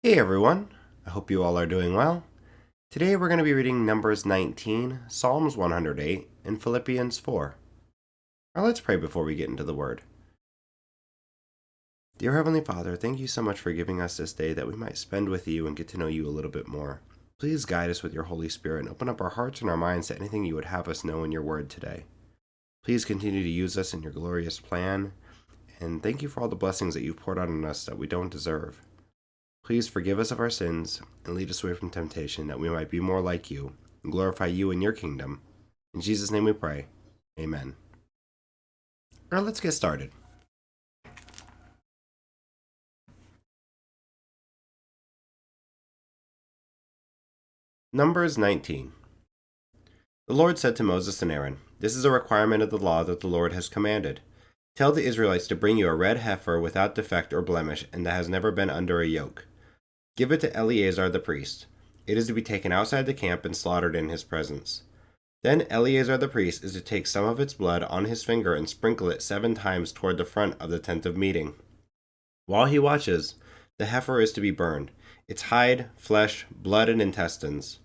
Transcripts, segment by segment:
Hey everyone, I hope you all are doing well. Today we're going to be reading Numbers 19, Psalms 108, and Philippians 4. Now let's pray before we get into the Word. Dear Heavenly Father, thank you so much for giving us this day that we might spend with you and get to know you a little bit more. Please guide us with your Holy Spirit and open up our hearts and our minds to anything you would have us know in your Word today. Please continue to use us in your glorious plan, and thank you for all the blessings that you've poured out on us that we don't deserve. Please forgive us of our sins and lead us away from temptation, that we might be more like you and glorify you in your kingdom. In Jesus' name we pray. Amen. All right, let's get started. Numbers 19. The Lord said to Moses and Aaron, "This is a requirement of the law that the Lord has commanded. Tell the Israelites to bring you a red heifer without defect or blemish and that has never been under a yoke. Give it to Eleazar the priest. It is to be taken outside the camp and slaughtered in his presence. Then Eleazar the priest is to take some of its blood on his finger and sprinkle it 7 times toward the front of the tent of meeting. While he watches, the heifer is to be burned, its hide, flesh, blood, and intestines.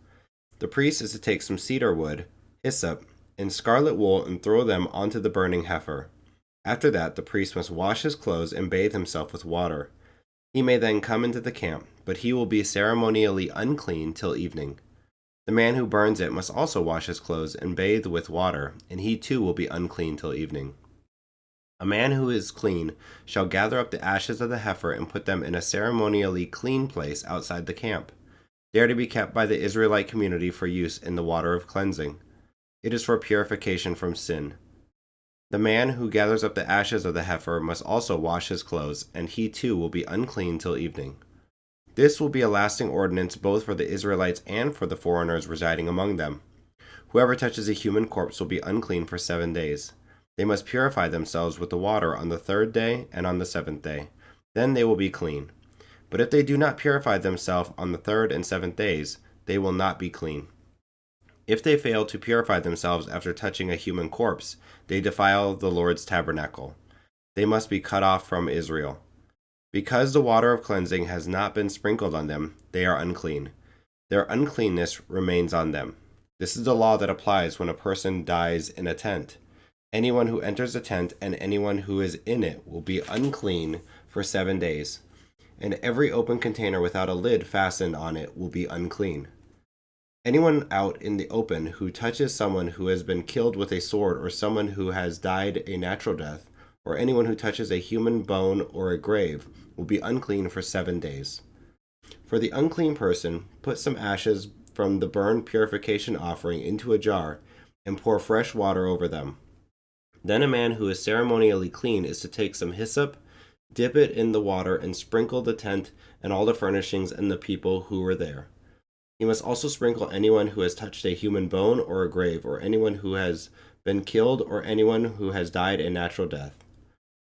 The priest is to take some cedar wood, hyssop, and scarlet wool and throw them onto the burning heifer. After that, the priest must wash his clothes and bathe himself with water. He may then come into the camp, but he will be ceremonially unclean till evening. The man who burns it must also wash his clothes and bathe with water, and he too will be unclean till evening. A man who is clean shall gather up the ashes of the heifer and put them in a ceremonially clean place outside the camp. They are to be kept by the Israelite community for use in the water of cleansing. It is for purification from sin. The man who gathers up the ashes of the heifer must also wash his clothes, and he too will be unclean till evening. This will be a lasting ordinance both for the Israelites and for the foreigners residing among them. Whoever touches a human corpse will be unclean for 7 days. They must purify themselves with the water on the 3rd day and on the 7th day. Then they will be clean. But if they do not purify themselves on the 3rd and 7th days, they will not be clean. If they fail to purify themselves after touching a human corpse, they defile the Lord's tabernacle. They must be cut off from Israel. Because the water of cleansing has not been sprinkled on them, they are unclean. Their uncleanness remains on them. This is the law that applies when a person dies in a tent. Anyone who enters a tent and anyone who is in it will be unclean for 7 days, and every open container without a lid fastened on it will be unclean. Anyone out in the open who touches someone who has been killed with a sword or someone who has died a natural death, or anyone who touches a human bone or a grave, will be unclean for 7 days. For the unclean person, put some ashes from the burnt purification offering into a jar and pour fresh water over them. Then a man who is ceremonially clean is to take some hyssop, dip it in the water, and sprinkle the tent and all the furnishings and the people who were there. He must also sprinkle anyone who has touched a human bone or a grave, or anyone who has been killed, or anyone who has died a natural death.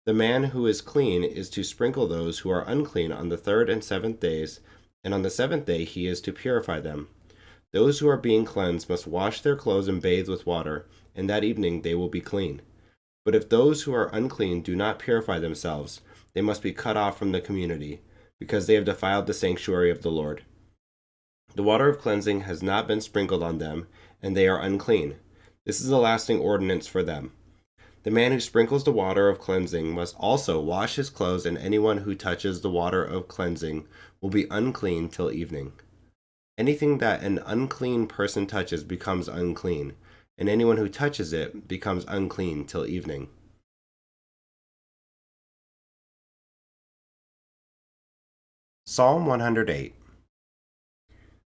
The man who is clean is to sprinkle those who are unclean on the 3rd and 7th days, and on the 7th day he is to purify them. Those who are being cleansed must wash their clothes and bathe with water, and that evening they will be clean. But if those who are unclean do not purify themselves, they must be cut off from the community, because they have defiled the sanctuary of the Lord. The water of cleansing has not been sprinkled on them, and they are unclean. This is a lasting ordinance for them. The man who sprinkles the water of cleansing must also wash his clothes, and anyone who touches the water of cleansing will be unclean till evening. Anything that an unclean person touches becomes unclean, and anyone who touches it becomes unclean till evening. Psalm 108.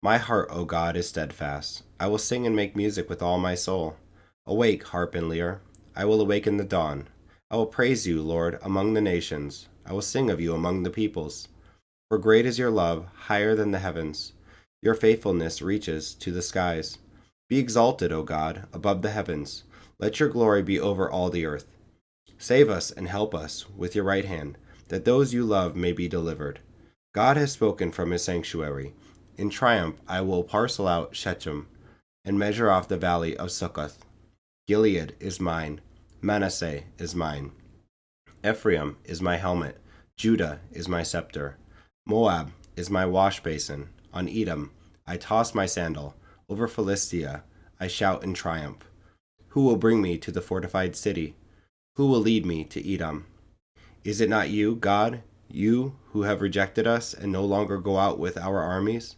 My heart, O God, is steadfast. I will sing and make music with all my soul. Awake, harp and lyre. I will awaken the dawn. I will praise you, Lord, among the nations. I will sing of you among the peoples. For great is your love, higher than the heavens. Your faithfulness reaches to the skies. Be exalted, O God, above the heavens. Let your glory be over all the earth. Save us and help us with your right hand, that those you love may be delivered. God has spoken from his sanctuary. In triumph I will parcel out Shechem, and measure off the valley of Succoth. Gilead is mine, Manasseh is mine. Ephraim is my helmet, Judah is my scepter. Moab is my wash basin. On Edom I toss my sandal. Over Philistia I shout in triumph. Who will bring me to the fortified city? Who will lead me to Edom? Is it not you, God, you who have rejected us and no longer go out with our armies?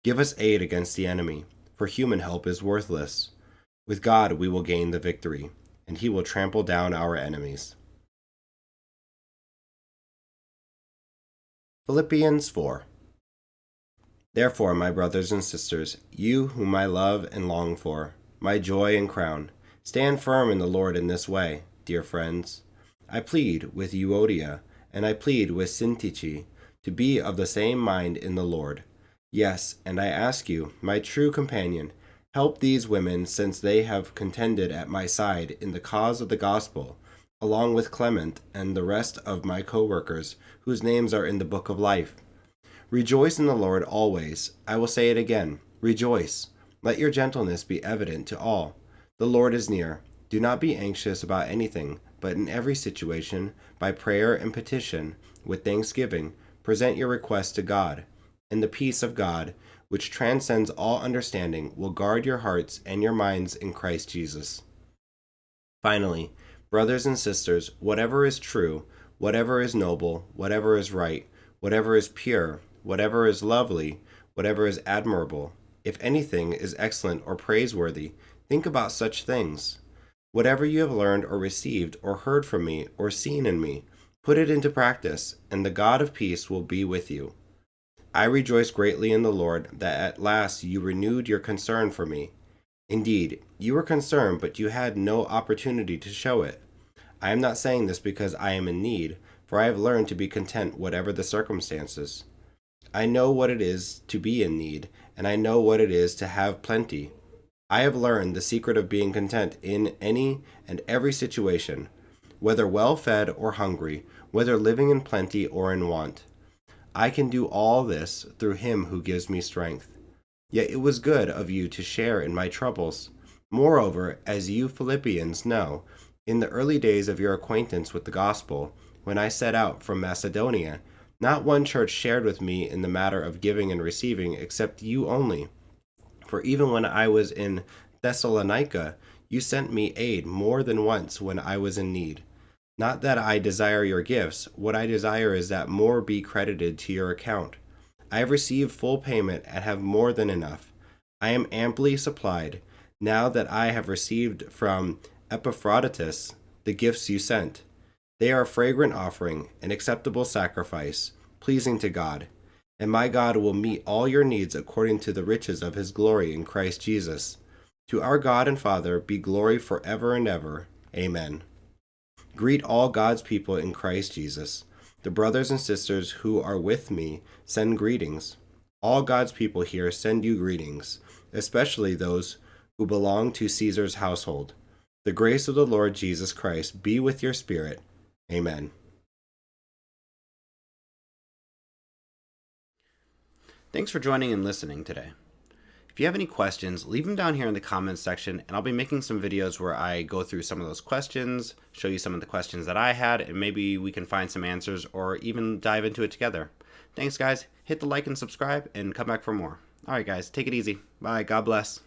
Give us aid against the enemy, for human help is worthless. With God we will gain the victory, and he will trample down our enemies. Philippians 4. Therefore, my brothers and sisters, you whom I love and long for, my joy and crown, stand firm in the Lord in this way, dear friends. I plead with Euodia, and I plead with Syntyche, to be of the same mind in the Lord. Yes, and I ask you, my true companion, help these women, since they have contended at my side in the cause of the gospel, along with Clement and the rest of my co-workers, whose names are in the book of life. Rejoice in the Lord always. I will say it again, rejoice. Let your gentleness be evident to all. The Lord is near. Do not be anxious about anything, but in every situation, by prayer and petition, with thanksgiving, present your requests to God. And the peace of God, which transcends all understanding, will guard your hearts and your minds in Christ Jesus. Finally, brothers and sisters, whatever is true, whatever is noble, whatever is right, whatever is pure, whatever is lovely, whatever is admirable, if anything is excellent or praiseworthy, think about such things. Whatever you have learned or received or heard from me or seen in me, put it into practice, and the God of peace will be with you. I rejoice greatly in the Lord that at last you renewed your concern for me. Indeed, you were concerned, but you had no opportunity to show it. I am not saying this because I am in need, for I have learned to be content whatever the circumstances. I know what it is to be in need, and I know what it is to have plenty. I have learned the secret of being content in any and every situation, whether well-fed or hungry, whether living in plenty or in want. I can do all this through him who gives me strength. Yet it was good of you to share in my troubles. Moreover, as you Philippians know, in the early days of your acquaintance with the gospel, when I set out from Macedonia, not one church shared with me in the matter of giving and receiving except you only. For even when I was in Thessalonica, you sent me aid more than once when I was in need. Not that I desire your gifts, what I desire is that more be credited to your account. I have received full payment and have more than enough. I am amply supplied, now that I have received from Epaphroditus the gifts you sent. They are a fragrant offering, an acceptable sacrifice, pleasing to God. And my God will meet all your needs according to the riches of his glory in Christ Jesus. To our God and Father be glory forever and ever. Amen. Greet all God's people in Christ Jesus. The brothers and sisters who are with me send greetings. All God's people here send you greetings, especially those who belong to Caesar's household. The grace of the Lord Jesus Christ be with your spirit. Amen. Thanks for joining and listening today. If you have any questions, leave them down here in the comments section, and I'll be making some videos where I go through some of those questions, show you some of the questions that I had, and maybe we can find some answers or even dive into it together. Thanks, guys. Hit the like and subscribe, and come back for more. All right, guys, take it easy. Bye. God bless.